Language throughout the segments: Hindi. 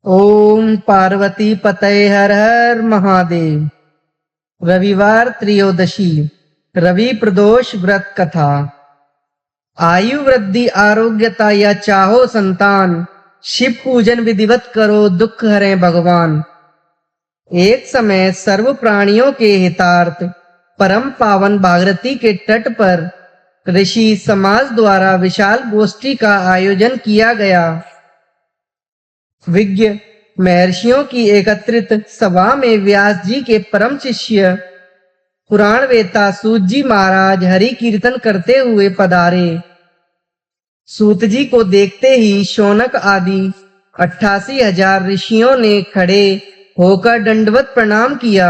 ओम पार्वती पतये हर हर महादेव। रविवार त्रयोदशी, रवि प्रदोष व्रत कथा। आयु वृद्धि आरोग्यता या चाहो संतान, शिव पूजन विधिवत करो दुख हरे भगवान। एक समय सर्व प्राणियों के हितार्थ परम पावन भागीरथी के तट पर ऋषि समाज द्वारा विशाल गोष्ठी का आयोजन किया गया। विज्ञ महर्षियों की एकत्रित सभा में व्यास जी के परम शिष्य पुराण वेता सूत जी महाराज हरि कीर्तन करते हुए पधारे। सूत जी को देखते ही शौनक आदि 88,000 ऋषियों ने खड़े होकर दंडवत प्रणाम किया।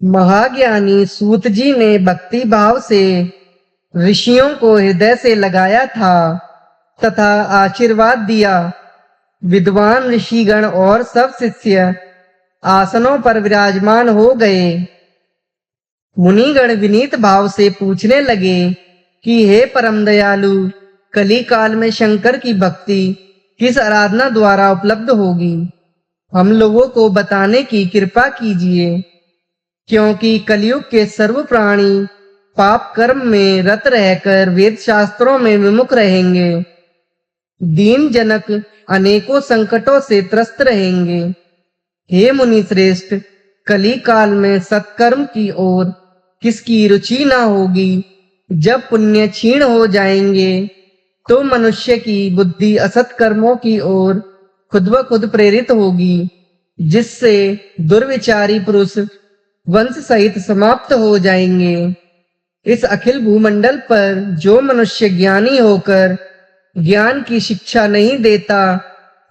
महाज्ञानी सूत जी ने भक्ति भाव से ऋषियों को हृदय से लगाया था तथा आशीर्वाद दिया। विद्वान ऋषिगण और सब शिष्य आसनों पर विराजमान हो गए। मुनिगण विनीत भाव से पूछने लगे कि हे परम दयालु, कली काल में शंकर की भक्ति किस आराधना द्वारा उपलब्ध होगी? हम लोगों को बताने की कृपा कीजिए, क्योंकि कलयुग के सर्व प्राणी पाप कर्म में रत रहकर वेद शास्त्रों में विमुख रहेंगे। दीन जनक अनेकों संकटों से त्रस्त रहेंगे। हे मुनि श्रेष्ठ, कली काल में सत्कर्म की ओर किसकी रुचि ना होगी? जब पुण्य क्षीण हो जाएंगे तो मनुष्य की बुद्धि असत कर्मों की ओर खुद ब खुद प्रेरित होगी, जिससे दुर्विचारी पुरुष वंश सहित समाप्त हो जाएंगे। इस अखिल भूमंडल पर जो मनुष्य ज्ञानी होकर ज्ञान की शिक्षा नहीं देता,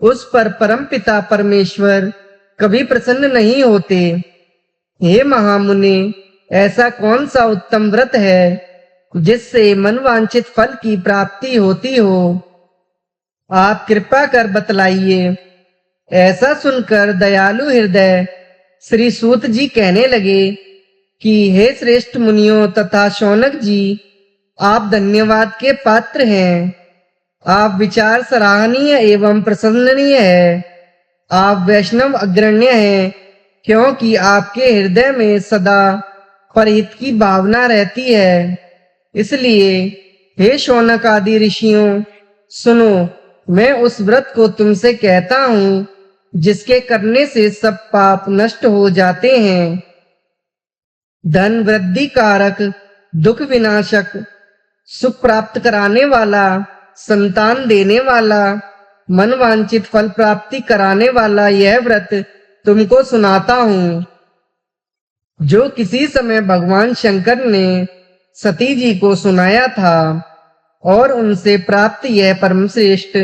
उस पर परमपिता परमेश्वर कभी प्रसन्न नहीं होते। हे महामुने, ऐसा कौन सा उत्तम व्रत है जिससे मनवांछित फल की प्राप्ति होती हो? आप कृपा कर बतलाइए। ऐसा सुनकर दयालु हृदय श्री सूत जी कहने लगे कि हे श्रेष्ठ मुनियों तथा शौनक जी, आप धन्यवाद के पात्र हैं। आप विचार सराहनीय एवं प्रशंसनीय है। आप वैष्णव अग्रण्य हैं, क्योंकि आपके हृदय में सदा परहित की भावना रहती है। इसलिए हे शौनक आदि ऋषियों, सुनो, मैं उस व्रत को तुमसे कहता हूँ जिसके करने से सब पाप नष्ट हो जाते हैं। धन वृद्धि कारक, दुख विनाशक, सुख प्राप्त कराने वाला, संतान देने वाला, मनवांछित फल प्राप्ति कराने वाला यह व्रत तुमको सुनाता हूँ, जो किसी समय भगवान शंकर ने सती जी को सुनाया था और उनसे प्राप्त यह परम श्रेष्ठ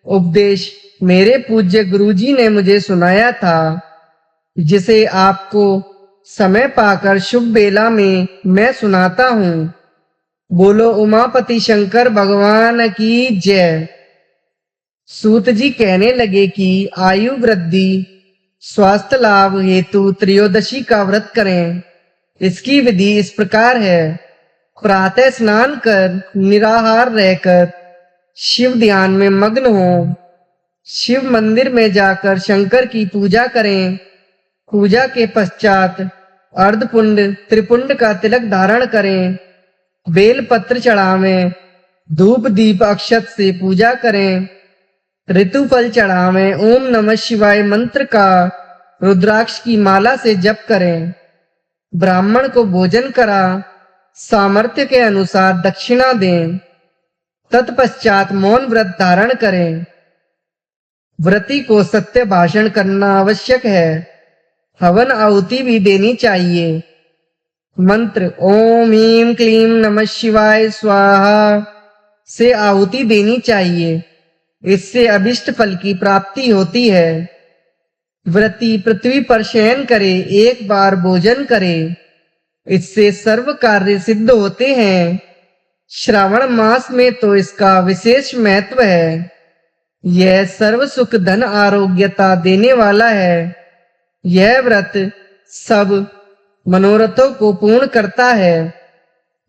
उपदेश मेरे पूज्य गुरुजी ने मुझे सुनाया था, जिसे आपको समय पाकर शुभ बेला में मैं सुनाता हूँ। बोलो उमापति शंकर भगवान की जय। सूत जी कहने लगे कि आयु वृद्धि स्वास्थ्य लाभ हेतु त्रयोदशी का व्रत करें। इसकी विधि इस प्रकार है। प्रातः स्नान कर निराहार रहकर शिव ध्यान में मग्न हो। शिव मंदिर में जाकर शंकर की पूजा करें। पूजा के पश्चात अर्धपुंड त्रिपुंड का तिलक धारण करें। बेल पत्र चढ़ावें। धूप दीप अक्षत से पूजा करें। ऋतुफल चढ़ावें। ओम नमः शिवाय मंत्र का रुद्राक्ष की माला से जप करें। ब्राह्मण को भोजन करा सामर्थ्य के अनुसार दक्षिणा दें। तत्पश्चात मौन व्रत धारण करें। व्रती को सत्य भाषण करना आवश्यक है। हवन आहुति भी देनी चाहिए। मंत्र ओम ह्रीं क्लीं नमः शिवाय स्वाहा से आहुति देनी चाहिए। इससे अभिष्ट फल की प्राप्ति होती है। व्रती पृथ्वी पर शयन करे, एक बार भोजन करे, इससे सर्व कार्य सिद्ध होते हैं। श्रावण मास में तो इसका विशेष महत्व है। यह सर्व सुख धन आरोग्यता देने वाला है। यह व्रत सब मनोरथों को पूर्ण करता है।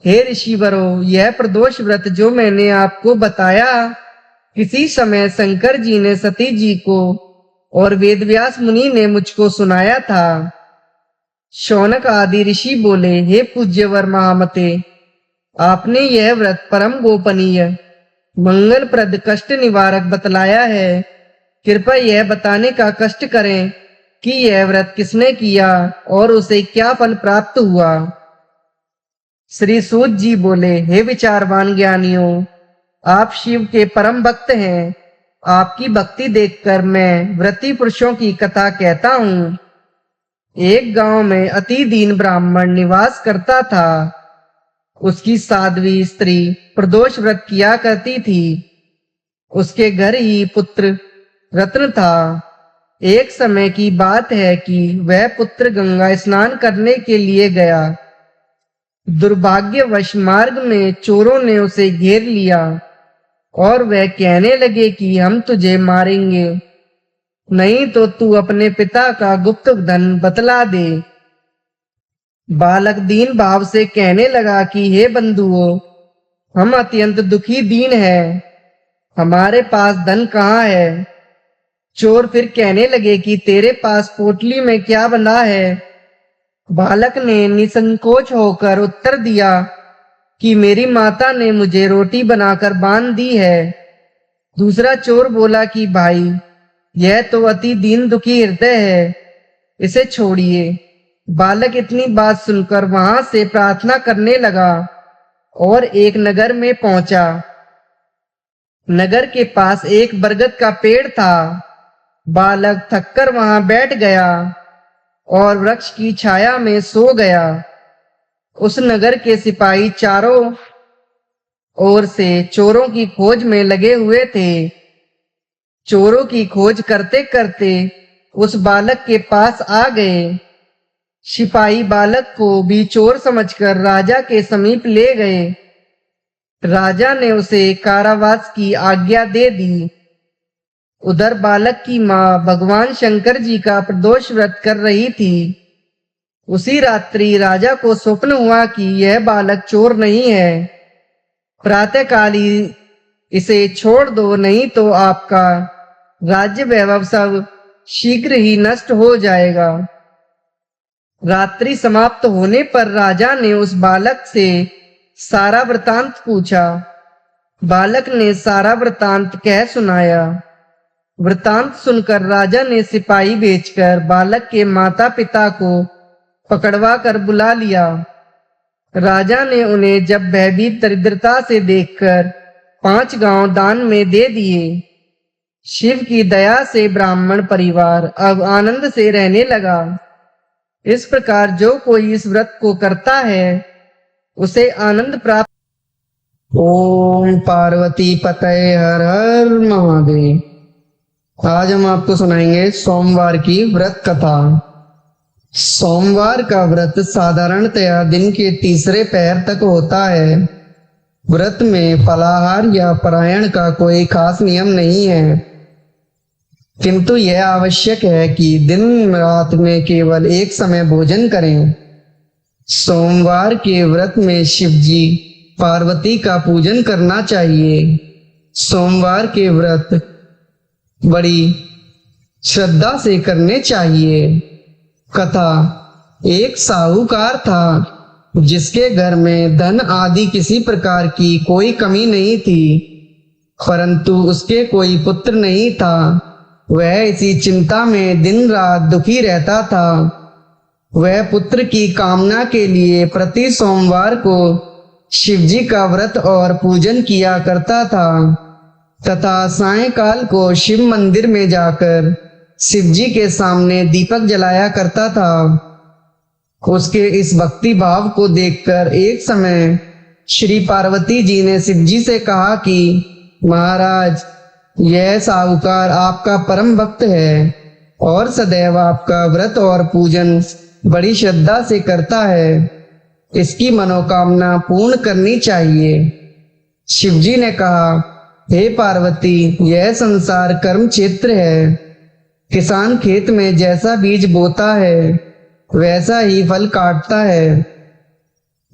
हे ऋषिवरों, यह प्रदोष व्रत जो मैंने आपको बताया, किसी समय शंकर जी ने सती जी को और वेदव्यास मुनि ने मुझको सुनाया था। शौनक आदि ऋषि बोले, हे पूज्यवर महामते, आपने यह व्रत परम गोपनीय, मंगलप्रद, कष्ट निवारक बतलाया है। कृपया यह बताने का कष्ट करें कि यह व्रत किसने किया और उसे क्या फल प्राप्त हुआ। श्री सूत जी बोले, हे विचारवान ज्ञानियों, आप शिव के परम भक्त हैं। आपकी भक्ति देखकर मैं व्रती पुरुषों की कथा कहता हूँ। एक गांव में अति दीन ब्राह्मण निवास करता था। उसकी साध्वी स्त्री प्रदोष व्रत किया करती थी। उसके घर ही पुत्र रत्न था। एक समय की बात है कि वह पुत्र गंगा स्नान करने के लिए गया। दुर्भाग्यवश मार्ग में चोरों ने उसे घेर लिया और वह कहने लगे कि हम तुझे मारेंगे, नहीं तो तू अपने पिता का गुप्त धन बतला दे। बालक दीन भाव से कहने लगा कि हे बंधुओं, हम अत्यंत दुखी दीन हैं, हमारे पास धन कहाँ है। चोर फिर कहने लगे कि तेरे पास पोटली में क्या बंधा है। बालक ने निसंकोच होकर उत्तर दिया कि मेरी माता ने मुझे रोटी बनाकर बांध दी है। दूसरा चोर बोला कि भाई, यह तो अति दीन दुखी हृदय है, इसे छोड़िए। बालक इतनी बात सुनकर वहां से प्रार्थना करने लगा और एक नगर में पहुंचा। नगर के पास एक बरगद का पेड़ था। बालक थककर वहां बैठ गया और वृक्ष की छाया में सो गया। उस नगर के सिपाही चारों ओर से चोरों की खोज में लगे हुए थे। चोरों की खोज करते करते उस बालक के पास आ गए। सिपाही बालक को भी चोर समझकर राजा के समीप ले गए। राजा ने उसे कारावास की आज्ञा दे दी। उधर बालक की मां भगवान शंकर जी का प्रदोष व्रत कर रही थी। उसी रात्रि राजा को स्वप्न हुआ कि यह बालक चोर नहीं है। प्रातःकाल ही इसे छोड़ दो, नहीं तो आपका राज्य वैभव सब शीघ्र ही नष्ट हो जाएगा। रात्रि समाप्त होने पर राजा ने उस बालक से सारा वृतांत पूछा। बालक ने सारा वृतांत कह सुनाया। वृतांत सुनकर राजा ने सिपाही भेजकर बालक के माता पिता को पकड़वा कर बुला लिया। राजा ने उन्हें जब भयभीत दरिद्रता से देखकर 5 गांव दान में दे दिए। शिव की दया से ब्राह्मण परिवार अब आनंद से रहने लगा। इस प्रकार जो कोई इस व्रत को करता है उसे आनंद प्राप्त। ओम पार्वती पतये हर हर महादेव। आज हम आपको सुनाएंगे सोमवार की व्रत कथा। सोमवार का व्रत साधारणतया दिन के तीसरे पहर तक होता है। व्रत में फलाहार या पारायण का कोई खास नियम नहीं है, किंतु यह आवश्यक है कि दिन रात में केवल एक समय भोजन करें। सोमवार के व्रत में शिव जी पार्वती का पूजन करना चाहिए। सोमवार के व्रत बड़ी श्रद्धा से करने चाहिए। कथा। एक साहूकार था जिसके घर में धन आदि किसी प्रकार की कोई कमी नहीं थी, परंतु उसके कोई पुत्र नहीं था। वह इसी चिंता में दिन रात दुखी रहता था। वह पुत्र की कामना के लिए प्रति सोमवार को शिवजी का व्रत और पूजन किया करता था तथा सायंकाल को शिव मंदिर में जाकर शिवजी के सामने दीपक जलाया करता था। उसके इस भक्ति भाव को देखकर एक समय श्री पार्वती जी ने शिवजी से कहा कि महाराज, यह साहूकार आपका परम भक्त है और सदैव आपका व्रत और पूजन बड़ी श्रद्धा से करता है। इसकी मनोकामना पूर्ण करनी चाहिए। शिवजी ने कहा, हे पार्वती, यह संसार कर्म क्षेत्र है। किसान खेत में जैसा बीज बोता है वैसा ही फल काटता है।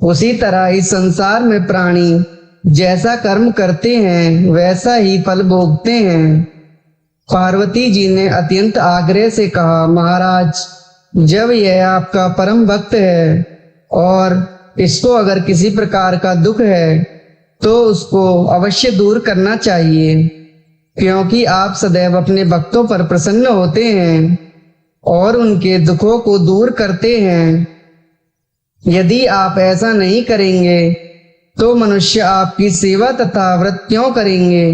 उसी तरह इस संसार में प्राणी जैसा कर्म करते हैं वैसा ही फल भोगते हैं। पार्वती जी ने अत्यंत आग्रह से कहा, महाराज, जब यह आपका परम भक्त है और इसको अगर किसी प्रकार का दुख है तो उसको अवश्य दूर करना चाहिए, क्योंकि आप सदैव अपने भक्तों पर प्रसन्न होते हैं और उनके दुखों को दूर करते हैं। यदि आप ऐसा नहीं करेंगे तो मनुष्य आपकी सेवा तथा व्रत क्यों करेंगे।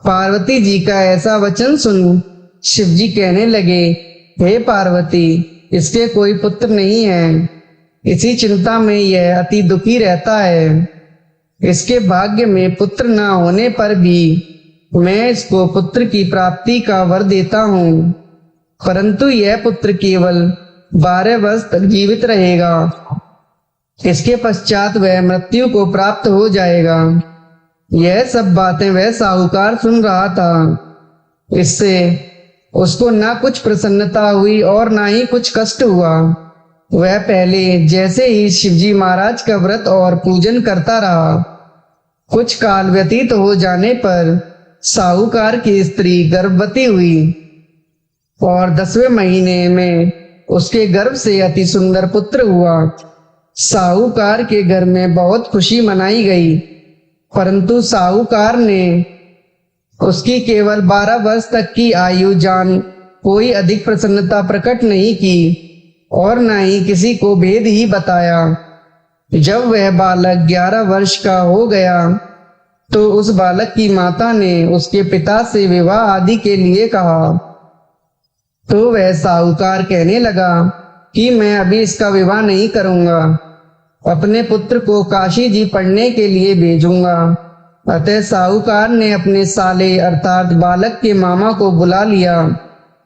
पार्वती जी का ऐसा वचन सुन शिव जी कहने लगे, हे पार्वती, इसके कोई पुत्र नहीं है, इसी चिंता में यह अति दुखी रहता है। इसके भाग्य में पुत्र न होने पर भी मैं इसको पुत्र की प्राप्ति का वर देता हूँ, परंतु यह पुत्र केवल 12 वर्ष तक जीवित रहेगा। इसके पश्चात वह मृत्यु को प्राप्त हो जाएगा। यह सब बातें वह साहूकार सुन रहा था। इससे उसको न कुछ प्रसन्नता हुई और न ही कुछ कष्ट हुआ। वह पहले जैसे ही शिवजी महाराज का व्रत और पूजन करता रहा। कुछ काल व्यतीत हो जाने पर साहूकार की स्त्री गर्भवती हुई और 10वें महीने में उसके गर्भ से अति सुंदर पुत्र हुआ। साहूकार के घर में बहुत खुशी मनाई गई, परंतु साहूकार ने उसकी केवल 12 वर्ष तक की आयु जान कोई अधिक प्रसन्नता प्रकट नहीं की और न ही किसी को भेद ही बताया। जब वह बालक 11 वर्ष का हो गया तो उस बालक की माता ने उसके पिता से विवाह आदि के लिए कहा। तो वह साहूकार कहने लगा कि मैं अभी इसका विवाह नहीं करूंगा, अपने पुत्र को काशी जी पढ़ने के लिए भेजूंगा। अतः साहूकार ने अपने साले अर्थात बालक के मामा को बुला लिया।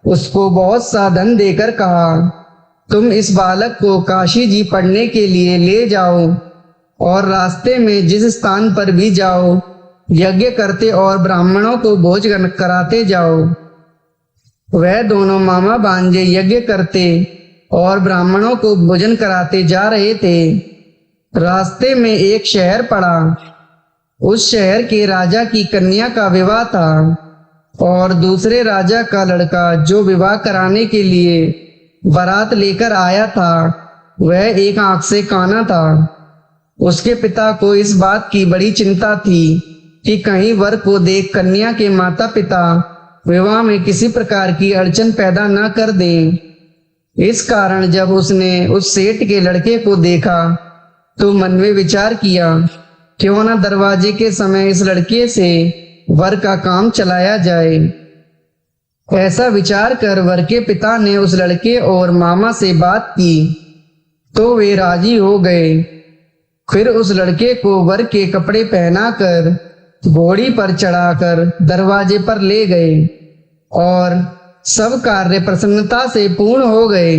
उसको बहुत सा धन देकर कहा, तुम इस बालक को काशी जी पढ़ने के लिए ले जाओ और रास्ते में जिस स्थान पर भी जाओ यज्ञ करते और ब्राह्मणों को भोज कराते जाओ। वह दोनों मामा भांजे यज्ञ करते और ब्राह्मणों को भोजन कराते जा रहे थे। रास्ते में एक शहर पड़ा। उस शहर के राजा की कन्या का विवाह था और दूसरे राजा का लड़का जो विवाह कराने के लिए बारात लेकर आया था वह एक आंख से काना था। उसके पिता को इस बात की बड़ी चिंता थी कि कहीं वर को देख कन्या के माता पिता विवाह में किसी प्रकार की अड़चन पैदा न कर दें। इस कारण जब उसने उस सेठ के लड़के को देखा तो मन में विचार किया, क्यों न दरवाजे के समय इस लड़के से वर का काम चलाया जाए। ऐसा विचार कर वर के पिता ने उस लड़के और मामा से बात की तो वे राजी हो गए। फिर उस लड़के को वर के कपड़े पहनाकर घोड़ी पर चढ़ाकर दरवाजे पर ले गए और सब कार्य प्रसन्नता से पूर्ण हो गए।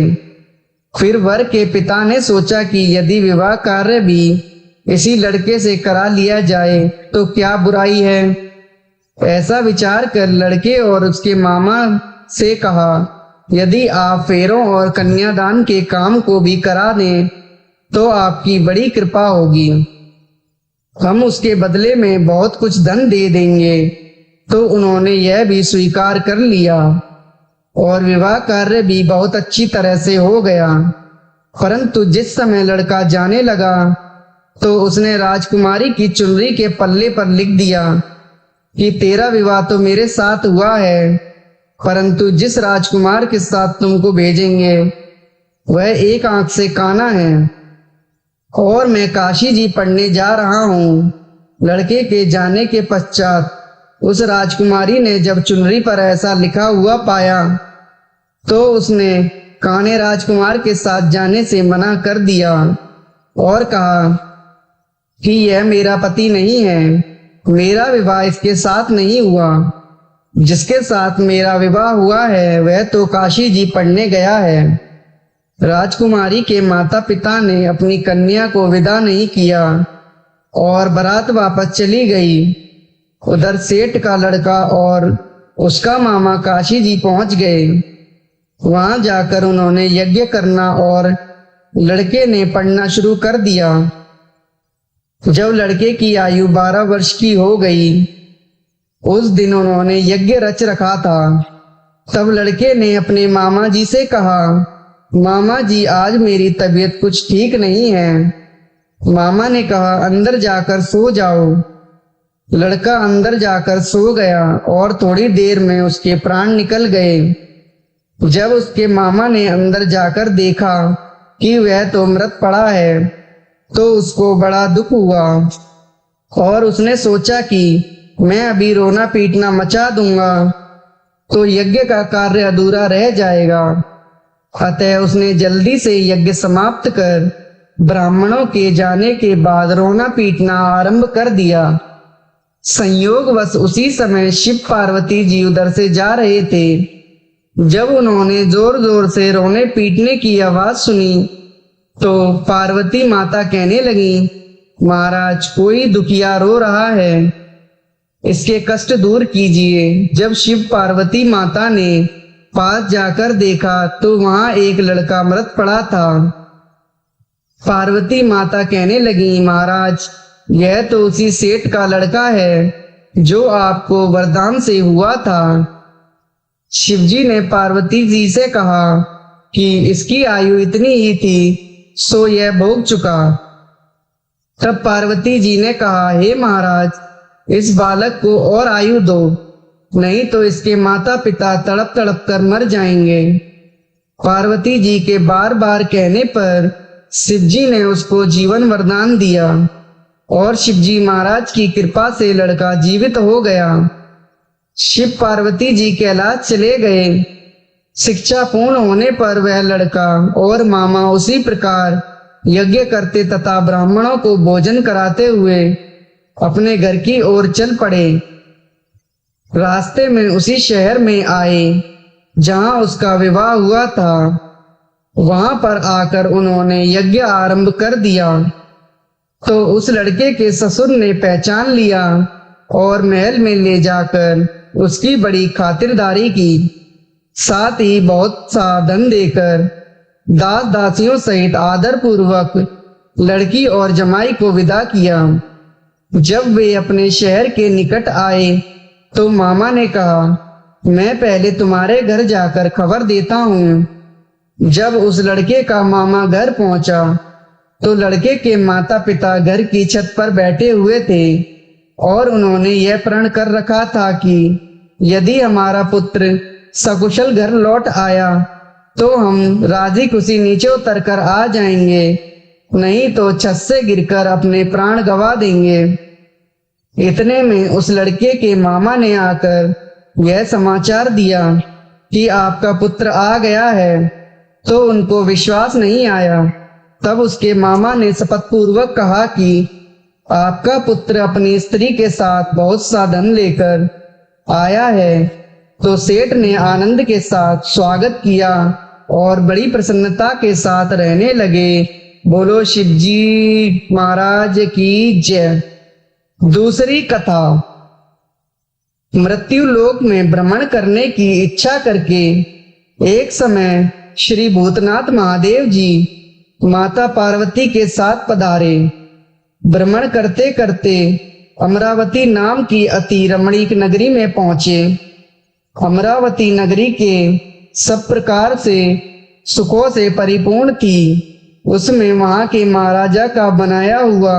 फिर वर के पिता ने सोचा कि यदि विवाह कार्य भी इसी लड़के से करा लिया जाए तो क्या बुराई है। ऐसा विचार कर लड़के और उसके मामा से कहा, यदि आप फेरों और कन्यादान के काम को भी करा दें तो आपकी बड़ी कृपा होगी, हम उसके बदले में बहुत कुछ धन दे देंगे। तो उन्होंने यह भी स्वीकार कर लिया और विवाह कार्य भी बहुत अच्छी तरह से हो गया। परंतु जिस समय लड़का जाने लगा तो उसने राजकुमारी की चुनरी के पल्ले पर लिख दिया कि तेरा विवाह तो मेरे साथ हुआ है, परंतु जिस राजकुमार के साथ तुमको भेजेंगे वह एक आंख से काना है और मैं काशी जी पढ़ने जा रहा हूँ। लड़के के जाने के पश्चात उस राजकुमारी ने जब चुनरी पर ऐसा लिखा हुआ पाया तो उसने काने राजकुमार के साथ जाने से मना कर दिया और कहा कि यह मेरा पति नहीं है, मेरा विवाह इसके साथ नहीं हुआ। जिसके साथ मेरा विवाह हुआ है वह तो काशी जी पढ़ने गया है। राजकुमारी के माता पिता ने अपनी कन्या को विदा नहीं किया और बारात वापस चली गई। उधर सेठ का लड़का और उसका मामा काशी जी पहुंच गए। वहां जाकर उन्होंने यज्ञ करना और लड़के ने पढ़ना शुरू कर दिया। जब लड़के की आयु 12 वर्ष की हो गई उस दिन उन्होंने यज्ञ रच रखा था। तब लड़के ने अपने मामा जी से कहा, मामा जी आज मेरी तबीयत कुछ ठीक नहीं है। मामा ने कहा, अंदर जाकर सो जाओ। लड़का अंदर जाकर सो गया और थोड़ी देर में उसके प्राण निकल गए। जब उसके मामा ने अंदर जाकर देखा कि वह तो मृत पड़ा है, तो उसको बड़ा दुख हुआ और उसने सोचा कि मैं अभी रोना पीटना मचा दूंगा तो यज्ञ का कार्य अधूरा रह जाएगा। अतः उसने जल्दी से यज्ञ समाप्त कर ब्राह्मणों के जाने के बाद रोना पीटना आरंभ कर दिया। संयोगवश उसी समय शिव पार्वती जी उधर से जा रहे थे। जब उन्होंने जोर जोर से रोने पीटने की आवाज सुनी तो पार्वती माता कहने लगी, महाराज कोई दुखिया रो रहा है, इसके कष्ट दूर कीजिए। जब शिव पार्वती माता ने पास जाकर देखा तो वहां एक लड़का मृत पड़ा था। पार्वती माता कहने लगी, महाराज यह तो उसी सेठ का लड़का है जो आपको वरदान से हुआ था। शिवजी ने पार्वती जी से कहा कि इसकी आयु इतनी ही थी, सो यह भोग चुका। तब पार्वती जी ने कहा, हे महाराज इस बालक को और आयु दो, नहीं तो इसके माता पिता तड़प तड़प कर मर जाएंगे। पार्वती जी के बार बार कहने पर शिवजी ने उसको जीवन वरदान दिया और शिवजी महाराज की कृपा से लड़का जीवित हो गया। शिव पार्वती जी कैलाश चले गए। शिक्षा पूर्ण होने पर वह लड़का और मामा उसी प्रकार यज्ञ करते तथा ब्राह्मणों को भोजन कराते हुए अपने घर की ओर चल पड़े। रास्ते में उसी शहर में आए जहां उसका विवाह हुआ था। वहां पर आकर उन्होंने यज्ञ आरंभ कर दिया तो उस लड़के के ससुर ने पहचान लिया और महल में ले जाकर उसकी बड़ी खातिरदारी की। साथ ही बहुत सा धन देकर दास दासियों सहित आदर पूर्वक लड़की और जमाई को विदा किया। जब वे अपने शहर के निकट आए तो मामा ने कहा, मैं पहले तुम्हारे घर जाकर खबर देता हूँ। जब उस लड़के का मामा घर पहुंचा तो लड़के के माता पिता घर की छत पर बैठे हुए थे और उन्होंने यह प्रण कर रखा था कि यदि हमारा पुत्र सकुशल घर लौट आया तो हम राजी खुशी नीचे उतर कर आ जाएंगे, नहीं तो छत से गिरकर अपने प्राण गंवा देंगे। इतने में उस लड़के के मामा ने आकर यह समाचार दिया कि आपका पुत्र आ गया है, तो उनको विश्वास नहीं आया। तब उसके मामा ने शपथ पूर्वक कहा कि आपका पुत्र अपनी स्त्री के साथ बहुत सा धन लेकर आया है। तो सेठ ने आनंद के साथ स्वागत किया और बड़ी प्रसन्नता के साथ रहने लगे। बोलो शिवजी महाराज की जय। दूसरी कथा। मृत्यु लोक में भ्रमण करने की इच्छा करके एक समय श्री भूतनाथ महादेव जी माता पार्वती के साथ पधारे। भ्रमण करते करते अमरावती नाम की अति रमणीक नगरी में पहुंचे। अमरावती नगरी के सब प्रकार से सुखों से परिपूर्ण थी। उसमें वहां के महाराजा का बनाया हुआ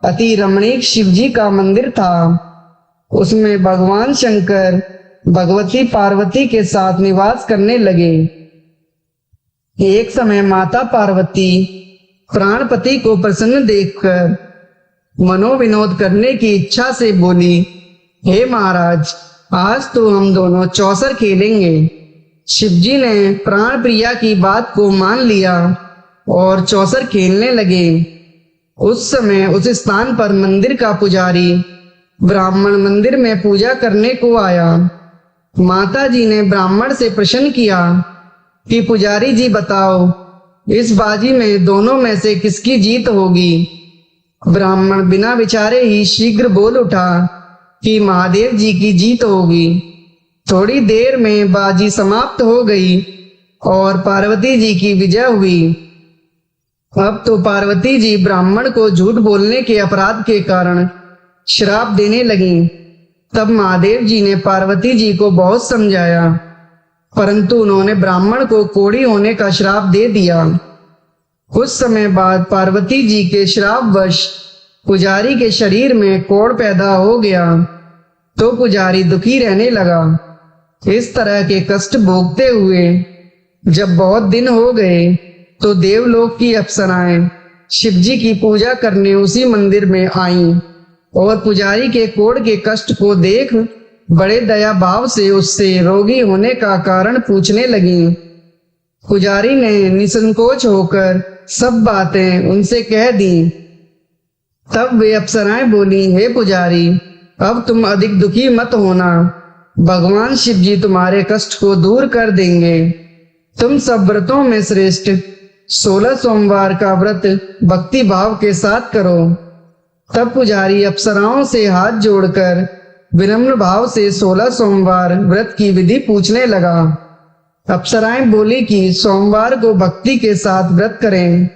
अति रमणीक शिवजी का मंदिर था। उसमें भगवान शंकर भगवती पार्वती के साथ निवास करने लगे। एक समय माता पार्वती प्राणपति को प्रसन्न देखकर मनोविनोद करने की इच्छा से बोली, हे महाराज आज तो हम दोनों चौसर खेलेंगे। शिवजी ने प्राण प्रिया की बात को मान लिया और चौसर खेलने लगे। उस समय उस स्थान पर मंदिर का पुजारी ब्राह्मण मंदिर में पूजा करने को आया। माता जी ने ब्राह्मण से प्रश्न किया कि पुजारी जी बताओ, इस बाजी में दोनों में से किसकी जीत होगी। ब्राह्मण बिना विचारे ही शीघ्र बोल उठा कि महादेव जी की जीत होगी। थोड़ी देर में बाजी समाप्त हो गई और पार्वती जी की विजय हुई। अब तो पार्वती जी ब्राह्मण को झूठ बोलने के अपराध के कारण श्राप देने लगी। तब महादेव जी ने पार्वती जी को बहुत समझाया, परंतु उन्होंने ब्राह्मण को कोढ़ी होने का श्राप दे दिया। कुछ समय बाद पार्वती जी के श्रापवश पुजारी के शरीर में कोढ़ पैदा हो गया, तो पुजारी दुखी रहने लगा। इस तरह के कष्ट भोगते हुए जब बहुत दिन हो गए, तो देवलोक की अप्सराएं शिव जी की पूजा करने उसी मंदिर में आईं और पुजारी के कोढ़ के कष्ट को देख बड़े दया भाव से उससे रोगी होने का कारण पूछने लगी। पुजारी ने निसंकोच होकर सब बातें उनसे कह दी। तब वे अप्सराएं बोली, हे पुजारी, अब तुम अधिक दुखी मत होना, भगवान शिव जी तुम्हारे कष्ट को दूर कर देंगे। तुम सब व्रतों में श्रेष्ठ 16 सोमवार का व्रत भक्ति भाव के साथ करो। तब पुजारी अप्सराओं से हाथ जोड़कर विनम्र भाव से 16 सोमवार व्रत की विधि पूछने लगा। अप्सराएं बोली कि सोमवार को भक्ति के साथ व्रत करें,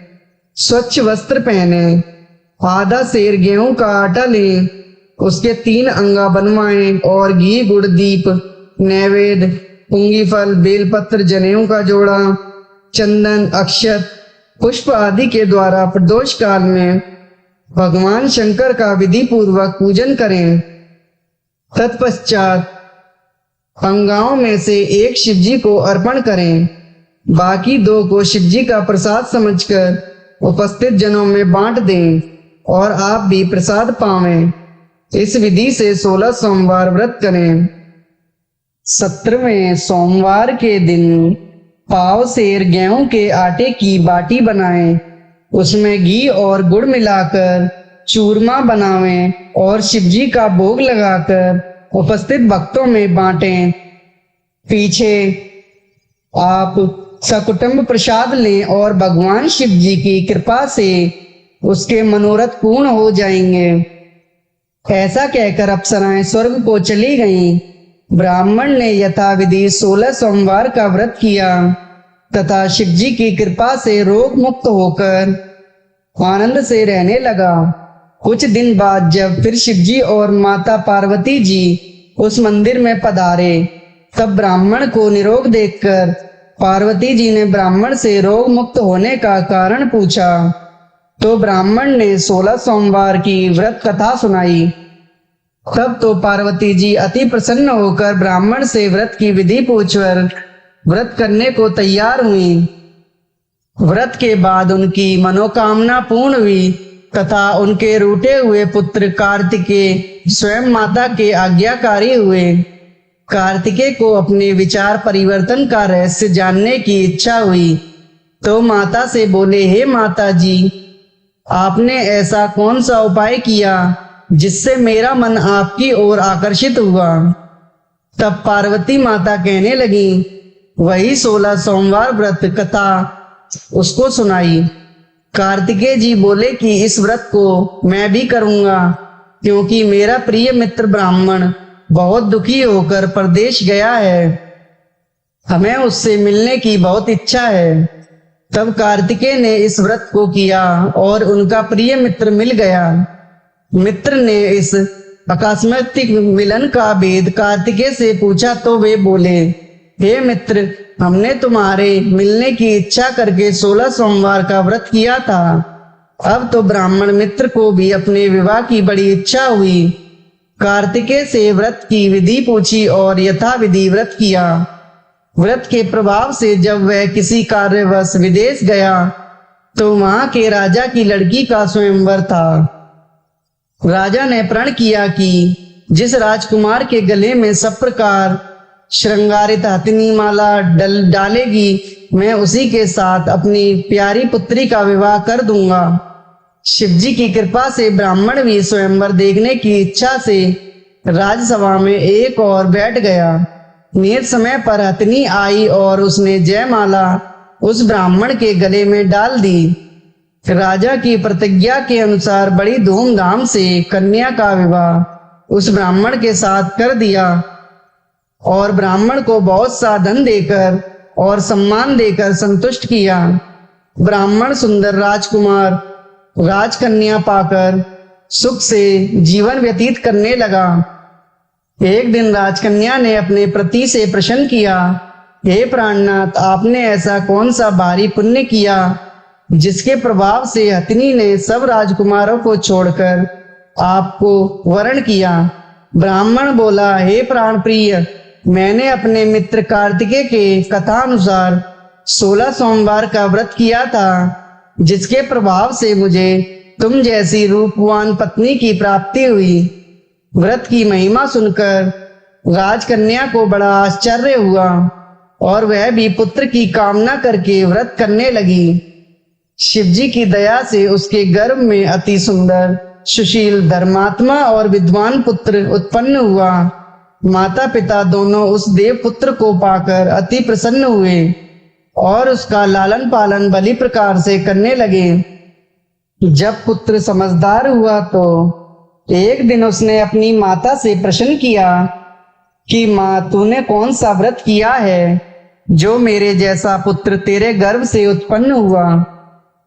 स्वच्छ वस्त्र पहने, आधा सेर गेहूं का आटा लें, उसके 3 अंगा बनवाएं और घी गुड़ दीप नैवेद्य पुंगी फल बेलपत्र जनेऊ का जोड़ा चंदन अक्षत पुष्प आदि के द्वारा प्रदोष काल में भगवान शंकर का विधि पूर्वक पूजन करें। तत्पश्चात अंगाओं में से एक शिव जी को अर्पण करें, बाकी 2 को शिव जी का प्रसाद समझकर उपस्थित जनों में बांट दें और आप भी प्रसाद पावें। इस विधि से 16 सोमवार व्रत करें। 17वें सोमवार के दिन पाव सेर गेहूं के आटे की बाटी बनाएं, उसमें घी और गुड़ मिलाकर चूरमा बनावें और शिव जी का भोग लगाकर उपस्थित भक्तों में बांटें। पीछे आप सकुटुंब प्रसाद लें और भगवान शिव जी की कृपा से उसके मनोरथ पूर्ण हो जाएंगे। ऐसा कहकर अप्सराएं स्वर्ग को चली गईं। ब्राह्मण ने यथाविधि 16 सोमवार का व्रत किया तथा शिव जी की कृपा से रोग मुक्त होकर आनंद से रहने लगा। कुछ दिन बाद जब फिर शिव जी और माता पार्वती जी उस मंदिर में पधारे, तब ब्राह्मण को निरोग देखकर पार्वती जी ने ब्राह्मण से रोग मुक्त होने का कारण पूछा, तो ब्राह्मण ने 16 सोमवार की व्रत कथा सुनाई। तब तो पार्वती जी अति प्रसन्न होकर ब्राह्मण से व्रत की विधि पूछकर व्रत करने को तैयार हुई। व्रत के बाद उनकी मनोकामना पूर्ण हुई तथा उनके रूठे हुए पुत्र कार्तिकेय स्वयं माता के आज्ञाकारी हुए। कार्तिकेय को अपने विचार परिवर्तन का रहस्य जानने की इच्छा हुई, तो माता से बोले, हे माता जी, आपने ऐसा कौन सा उपाय किया जिससे मेरा मन आपकी ओर आकर्षित हुआ। तब पार्वती माता कहने लगी, वही 16 सोमवार व्रत कथा उसको सुनाई। कार्तिकेय जी बोले कि इस व्रत को मैं भी करूंगा, क्योंकि मेरा प्रिय मित्र ब्राह्मण बहुत दुखी होकर परदेश गया है, हमें उससे मिलने की बहुत इच्छा है। तब कार्तिकेय ने इस व्रत को किया और उनका प्रिय मित्र मिल गया। मित्र ने इस आकस्मिक मिलन का भेद कार्तिकेय से पूछा, तो वे बोले, हे मित्र, हमने तुम्हारे मिलने की इच्छा करके 16 सोमवार का व्रत किया था। अब तो ब्राह्मण मित्र को भी अपने विवाह की बड़ी इच्छा हुई। कार्तिकेय से व्रत की विधि पूछी और यथाविधि व्रत किया। व्रत के प्रभाव से जब वह किसी कार्यवश विदेश गया, तो वहां के राजा की लड़की का स्वयंवर था। राजा ने प्रण किया कि जिस राजकुमार के गले में सब प्रकार श्रृंगारित हथिनी माला डालेगी, मैं उसी के साथ अपनी प्यारी पुत्री का विवाह कर दूंगा। शिवजी की कृपा से ब्राह्मण भी स्वयंवर देखने की इच्छा से राजसभा में एक और बैठ गया। नियत समय पर हथिनी आई और उसने जयमाला उस ब्राह्मण के गले में डाल दी। राजा की प्रतिज्ञा के अनुसार बड़ी धूमधाम से कन्या का विवाह उस ब्राह्मण के साथ कर दिया और ब्राह्मण को बहुत सा धन देकर और सम्मान देकर संतुष्ट किया। ब्राह्मण सुंदर राजकुमार राजकन्या पाकर सुख से जीवन व्यतीत करने लगा। एक दिन राजकन्या ने अपने पति से प्रश्न किया, हे प्राणनाथ, आपने ऐसा कौन सा भारी पुण्य किया जिसके प्रभाव से हथिनी ने सब राजकुमारों को छोड़कर आपको वरण किया? ब्राह्मण बोला, हे प्राण प्रिय, मैंने अपने मित्र कार्तिकेय के कथानुसार 16 सोमवार का व्रत किया था, जिसके प्रभाव से मुझे तुम जैसी रूपवान पत्नी की प्राप्ति हुई। व्रत की महिमा सुनकर राजकन्या को बड़ा आश्चर्य हुआ और वह भी पुत्र की कामना करके व्रत करने लगी। शिवजी की दया से उसके गर्भ में अति सुंदर, सुशील, धर्मात्मा और विद्वान पुत्र उत्पन्न हुआ। माता पिता दोनों उस देव पुत्र को पाकर अति प्रसन्न हुए और उसका लालन पालन भली प्रकार से करने लगे। जब पुत्र समझदार हुआ तो एक दिन उसने अपनी माता से प्रश्न किया कि माँ, तूने कौन सा व्रत किया है जो मेरे जैसा पुत्र तेरे गर्भ से उत्पन्न हुआ?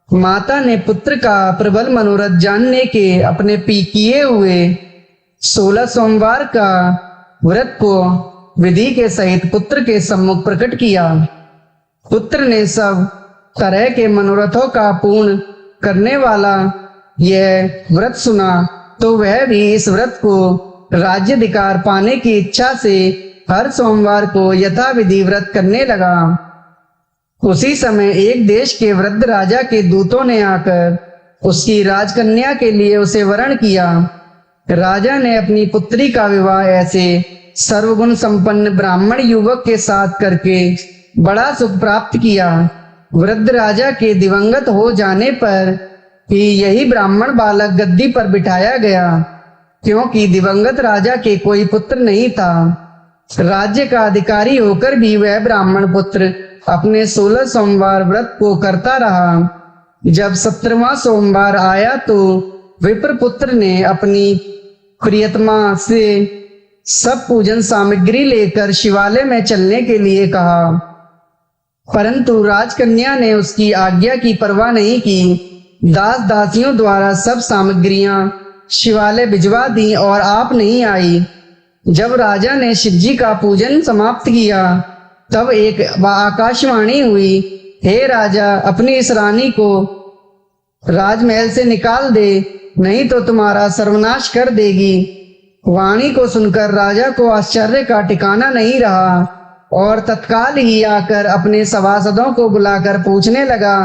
माता ने पुत्र का प्रबल मनोरथ जानने के अपने किए हुए 16 सोमवार का व्रत को विधि के सहित पुत्र के सम्मुख प्रकट किया। पुत्र ने सब तरह के मनोरथों का पूर्ण करने वाला यह व्रत सुना तो वह भी इस व्रत को राज्याधिकार पाने की इच्छा से हर सोमवार को यथाविधि व्रत करने लगा। उसी समय एक देश के वृद्ध राजा के दूतों ने आकर उसकी राजकन्या के लिए उसे वरण किया। राजा ने अपनी पुत्री का विवाह ऐसे सर्वगुण संपन्न ब्राह्मण युवक के साथ करके बड़ा सुख प्राप्त किया। वृद्ध राजा के दिवंगत हो जाने पर ही यही ब्राह्मण बालक गद्दी पर बिठाया गया, क्योंकि दिवंगत राजा के कोई पुत्र नहीं था। राज्य का अधिकारी होकर भी वह ब्राह्मण पुत्र अपने 16 सोमवार व्रत को करता रहा। जब 17वां सोमवार आया तो विप्र पुत्र ने अपनी प्रियतमा से सब पूजन सामग्री लेकर शिवालय में चलने के लिए कहा, परंतु राजकन्या ने उसकी आज्ञा की परवाह नहीं की। दास दासियों द्वारा सब सामग्रियां शिवालय भिजवा दी और आप नहीं आई। जब राजा ने शिवजी का पूजन समाप्त किया तब एक आकाशवाणी हुई, हे राजा, अपनी इस रानी को राजमहल से निकाल दे, नहीं तो तुम्हारा सर्वनाश कर देगी। वाणी को सुनकर राजा को आश्चर्य का ठिकाना नहीं रहा और तत्काल ही आकर अपने सभासदों को बुलाकर पूछने लगा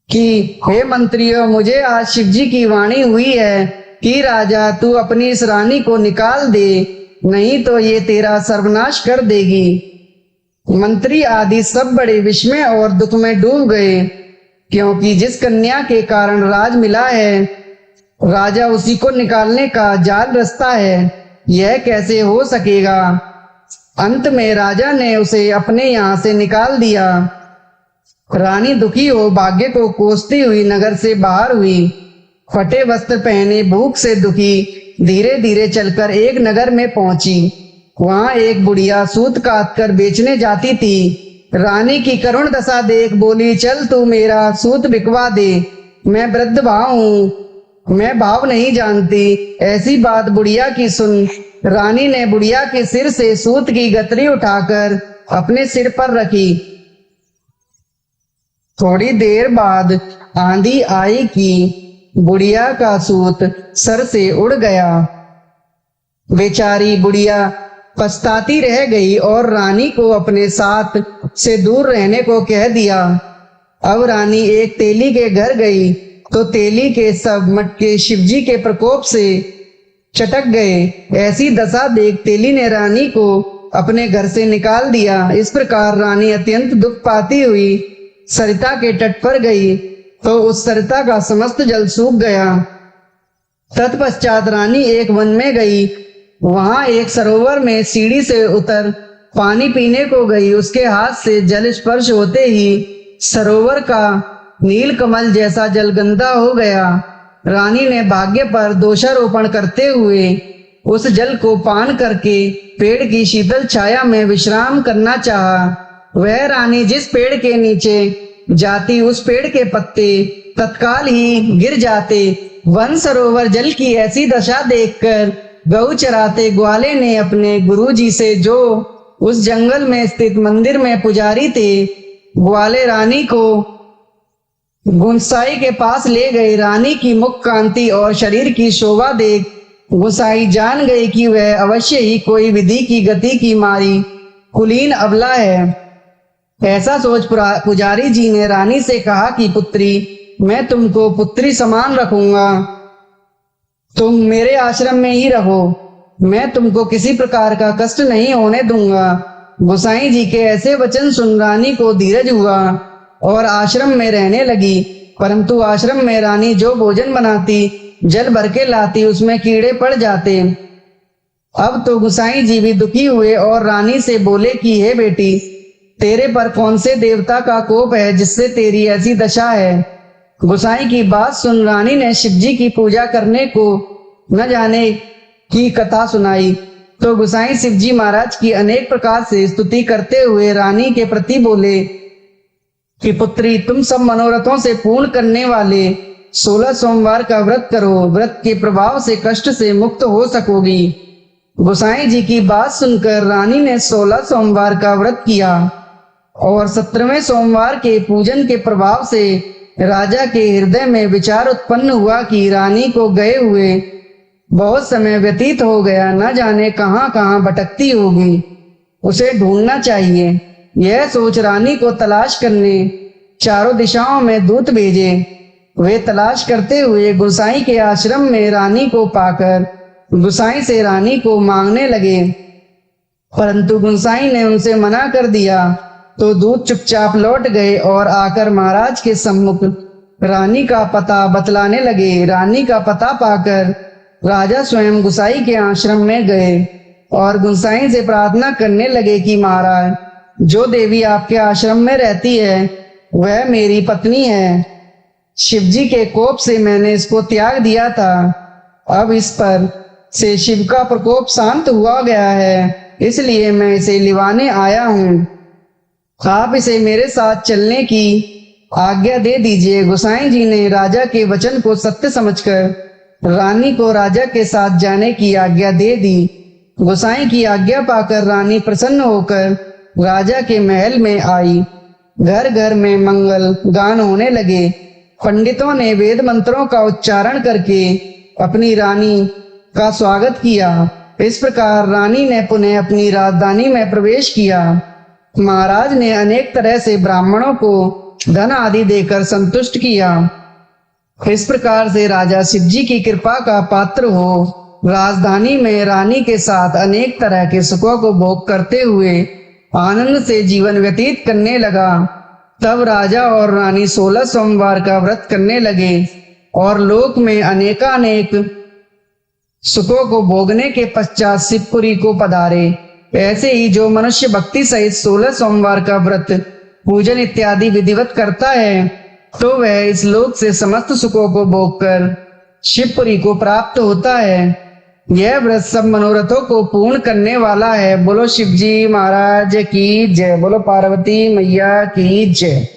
कि हे मंत्रियों, मुझे आज शिवजी की वाणी हुई है कि राजा, तू अपनी इस रानी को निकाल दे, नहीं तो ये तेरा सर्वनाश कर देगी। मंत्री आदि सब बड़े विस्मय और दुख में डूब गए, क्योंकि जिस कन्या के कारण राज मिला है, राजा उसी को निकालने का जाल रचता है, यह कैसे हो सकेगा। अंत में राजा ने उसे अपने यहाँ से निकाल दिया। रानी दुखी हो भाग्य को कोसती हुई नगर से बाहर हुई। फटे वस्त्र पहने, भूख से दुखी, धीरे धीरे चलकर एक नगर में पहुंची। वहां एक बुढ़िया सूत काट कर बेचने जाती थी। रानी की करुण दशा देख बोली, चल तू मेरा सूत बिकवा दे, मैं वृद्ध भाव हूँ, मैं भाव नहीं जानती। ऐसी बात बुढ़िया की सुन रानी ने बुढ़िया के सिर से सूत की गतरी उठाकर अपने सिर पर रखी। थोड़ी देर बाद आंधी आई कि बुढ़िया का सूत सर से उड़ गया। बेचारी बुढ़िया पछताती रह गई और रानी को अपने साथ से दूर रहने को कह दिया। अब रानी एक तेली के घर गई तो तेली के सब मटके शिवजी के प्रकोप से चटक गए। ऐसी दशा देख तेली ने रानी को अपने घर से निकाल दिया। इस प्रकार रानी अत्यंत दुख पाती हुई सरिता के तट पर गई तो उस सरिता का समस्त जल सूख गया। तत्पश्चात रानी एक वन में गई। वहां एक सरोवर में सीढ़ी से उतर पानी पीने को गई। उसके हाथ से जल स्पर्श होते ही सरोवर का नील कमल जैसा जल गंदा हो गया। रानी ने भाग्य पर दोषारोपण करते हुए उस जल को पान करके पेड़ की शीतल छाया में विश्राम करना चाहा। वह रानी जिस पेड़ के नीचे जाती उस पेड़ के पत्ते तत्काल ही गिर जाते। वन सरोवर जल की ऐसी दशा देखकर गऊ चराते ग्वाले ने अपने गुरुजी से, जो उस जंगल में स्थित मंदिर में पुजारी थे, ग्वाले रानी को गुंसाई के पास ले गए। रानी की मुख कांति और शरीर की शोभा देख गुंसाई जान गई कि वह अवश्य ही कोई विधि की गति की मारी कुलीन अबला है। ऐसा सोच पुजारी जी ने रानी से कहा कि पुत्री, मैं तुमको पुत्री समान रखूंगा, तुम मेरे आश्रम में ही रहो, मैं तुमको किसी प्रकार का कष्ट नहीं होने दूंगा। गोसाई जी के ऐसे वचन सुन रानी को धीरज हुआ और आश्रम में रहने लगी। परंतु आश्रम में रानी जो भोजन बनाती, जल भर के लाती, उसमें कीड़े पड़ जाते। अब तो गोसाई जी भी दुखी हुए और रानी से बोले कि हे बेटी, तेरे पर कौन से देवता का कोप है जिससे तेरी ऐसी दशा है। गोसाई की बात सुन रानी ने शिव जी की पूजा करने को न जाने की कथा सुनाई। तो गोसाई शिव जी महाराज की अनेक प्रकार से स्तुति करते हुए रानी के प्रति बोले कि पुत्री, तुम सब मनोरथों से पूर्ण करने वाले 16 सोमवार का व्रत करो, व्रत के प्रभाव से कष्ट से मुक्त हो सकोगी। गोसाई जी की बात सुनकर रानी ने 16 सोमवार का व्रत किया और 17वें सोमवार के पूजन के प्रभाव से राजा के हृदय में विचार उत्पन्न हुआ कि रानी को गए हुए बहुत समय व्यतीत हो गया, न जाने कहां कहां भटकती होगी, उसे ढूंढना चाहिए। यह सोच रानी को तलाश करने चारों दिशाओं में दूत भेजे। वे तलाश करते हुए गोसाई के आश्रम में रानी को पाकर गोसाई से रानी को मांगने लगे, परंतु गोसाई ने उनसे मना कर दिया। तो दूत चुपचाप लौट गए और आकर महाराज के सम्मुख रानी का पता बतलाने लगे। रानी का पता पाकर राजा स्वयं गोसाई के आश्रम में गए और गोसाई से प्रार्थना करने लगे कि महाराज, जो देवी आपके आश्रम में रहती है वह मेरी पत्नी है। शिवजी के कोप से मैंने इसको त्याग दिया था, अब इस पर से शिव का प्रकोप शांत हुआ गया है, इसलिए मैं इसे लिवाने आया हूँ। आप इसे मेरे साथ चलने की आज्ञा दे दीजिए। गोसाई जी ने राजा के वचन को सत्य समझकर रानी को राजा के साथ जाने की आज्ञा दे दी। गोसाई की आज्ञा पाकर रानी प्रसन्न होकर राजा के महल में आई। घर घर में मंगल गान होने लगे। पंडितों ने वेद मंत्रों का उच्चारण करके अपनी रानी का स्वागत किया। इस प्रकार रानी ने पुनः अपनी राजधानी में प्रवेश किया। महाराज ने अनेक तरह से ब्राह्मणों को धन आदि देकर संतुष्ट किया। इस प्रकार से राजा शिवजी की कृपा का पात्र हो राजधानी में रानी के साथ अनेक तरह के सुखों को भोग करते हुए आनंद से जीवन व्यतीत करने लगा। तब राजा और रानी 16 सोमवार का व्रत करने लगे और लोक में अनेकानेक सुखों को भोगने के पश्चात शिवपुरी को पधारे। ऐसे ही जो मनुष्य भक्ति सहित 16 सोमवार का व्रत, पूजन इत्यादि विधिवत करता है, तो वह इस लोक से समस्त सुखों को भोगकर शिवपुरी को प्राप्त होता है। यह व्रत सब मनोरथों को पूर्ण करने वाला है। बोलो शिवजी महाराज की जय, बोलो पार्वती मैया की जय।